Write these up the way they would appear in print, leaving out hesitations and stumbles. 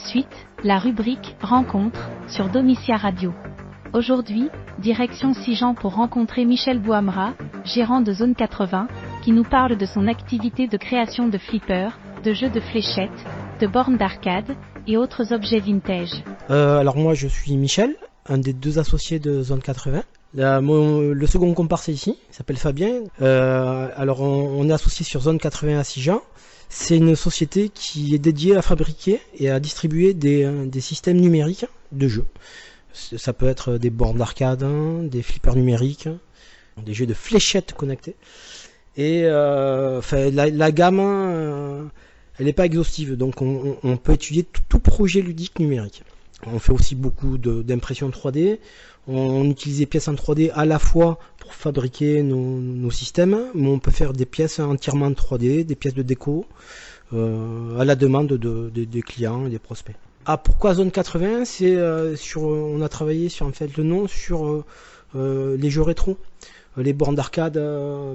suite, la rubrique Rencontre sur Domitia Radio. Aujourd'hui, direction Sijan pour rencontrer Michel Bouamra, gérant de Zone 80, qui nous parle de son activité de création de flippers, de jeux de fléchettes, de bornes d'arcade et autres objets vintage. Alors moi je suis Michel, un des deux associés de Zone 80. Le second comparse est ici, il s'appelle Fabien. Alors on est associé sur Zone 80 à Sijan. C'est une société qui est dédiée à fabriquer et à distribuer des systèmes numériques de jeux. Ça peut être des bornes d'arcade, des flippers numériques, des jeux de fléchettes connectés. Et la gamme, elle n'est pas exhaustive, donc on peut étudier tout projet ludique numérique. On fait aussi beaucoup d'impression 3D. On utilise des pièces en 3D à la fois pour fabriquer nos systèmes, mais on peut faire des pièces entièrement en 3D, des pièces de déco, à la demande des clients et des prospects. Ah, pourquoi Zone 80? On a travaillé sur le nom sur les jeux rétro. Les bornes d'arcade,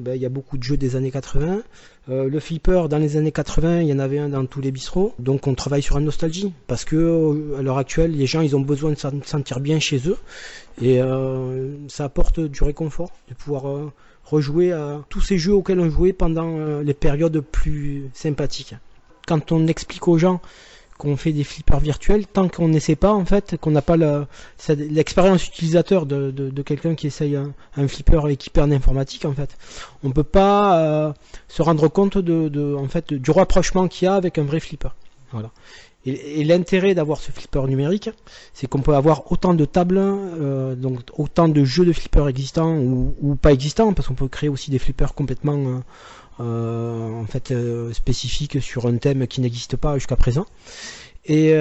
il y a beaucoup de jeux des années 80. Le flipper, dans les années 80, il y en avait un dans tous les bistrots. Donc on travaille sur la nostalgie. Parce que à l'heure actuelle, les gens ils ont besoin de se sentir bien chez eux. Et ça apporte du réconfort de pouvoir rejouer à tous ces jeux auxquels on jouait pendant les périodes plus sympathiques. Quand on explique aux gens qu'on fait des flippers virtuels, tant qu'on n'essaie pas, en fait, qu'on n'a pas l'expérience utilisateur de quelqu'un qui essaye un flipper équipé en informatique, en fait, on peut pas se rendre compte du rapprochement qu'il y a avec un vrai flipper. Voilà. Et l'intérêt d'avoir ce flipper numérique, c'est qu'on peut avoir autant de tables, donc autant de jeux de flippers existants ou pas existants, parce qu'on peut créer aussi des flippers complètement spécifique sur un thème qui n'existe pas jusqu'à présent, et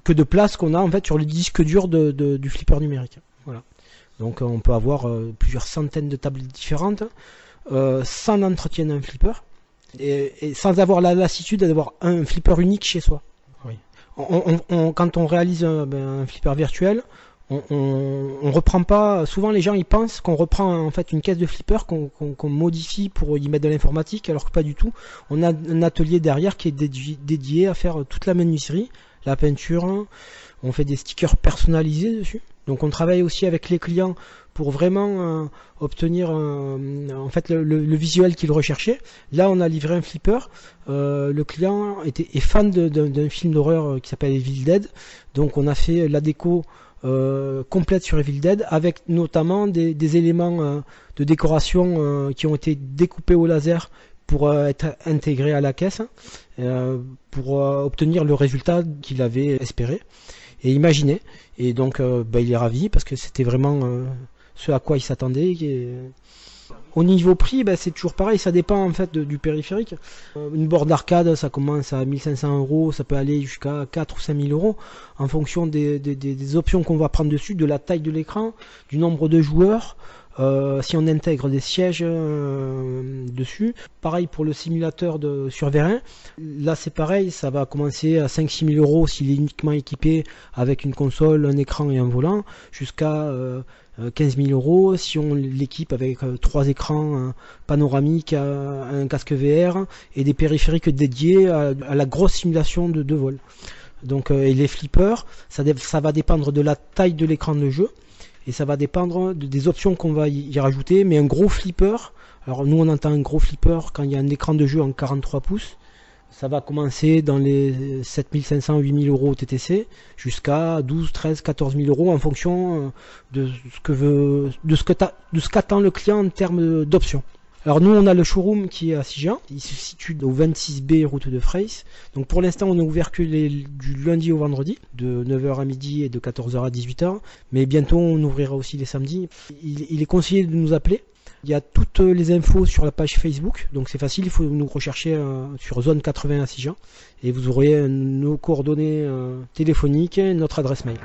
que de place qu'on a en fait sur le disque dur du flipper numérique. Voilà. Donc on peut avoir plusieurs centaines de tables différentes sans entretien d'un flipper et sans avoir la lassitude d'avoir un flipper unique chez soi. Oui. Quand on réalise un flipper virtuel, on reprend pas. Souvent les gens ils pensent qu'on reprend en fait une caisse de flipper qu'on modifie pour y mettre de l'informatique, alors que pas du tout. On a un atelier derrière qui est dédié à faire toute la menuiserie, la peinture. On fait des stickers personnalisés dessus. Donc on travaille aussi avec les clients pour vraiment obtenir le visuel qu'ils recherchaient. Là on a livré un flipper. Le client est fan d'un film d'horreur qui s'appelle Evil Dead. Donc on a fait la déco complète sur Evil Dead, avec notamment des éléments de décoration qui ont été découpés au laser pour être intégrés à la caisse, pour obtenir le résultat qu'il avait espéré et imaginé. Et donc il est ravi parce que c'était vraiment ce à quoi il s'attendait. Au niveau prix, c'est toujours pareil, ça dépend en fait du périphérique. Une borne d'arcade, ça commence à 1500 €, ça peut aller jusqu'à 4 ou 5000 € en fonction des options qu'on va prendre dessus, de la taille de l'écran, du nombre de joueurs, si on intègre des sièges dessus. Pareil pour le simulateur sur Vérin, là c'est pareil, ça va commencer à 5-6 000 € s'il est uniquement équipé avec une console, un écran et un volant, jusqu'à 15 000 € si on l'équipe avec 3 écrans panoramiques, un casque VR et des périphériques dédiés à la grosse simulation de vol. Donc et les flippers, ça va dépendre de la taille de l'écran de jeu et ça va dépendre des options qu'on va y rajouter. Mais un gros flipper, alors nous on entend un gros flipper quand il y a un écran de jeu en 43 pouces, ça va commencer dans les 7500 8 000 € TTC jusqu'à 12, 13, 14 000 € en fonction de ce qu'attend le client en termes d'options. Alors nous on a le showroom qui est à Sijan, il se situe au 26B route de Freys. Donc pour l'instant on est ouvert que du lundi au vendredi, de 9h à midi et de 14h à 18h. Mais bientôt on ouvrira aussi les samedis. Il est conseillé de nous appeler. Il y a toutes les infos sur la page Facebook, donc c'est facile, il faut nous rechercher sur Zone 80 à Sijan et vous aurez nos coordonnées téléphoniques et notre adresse mail.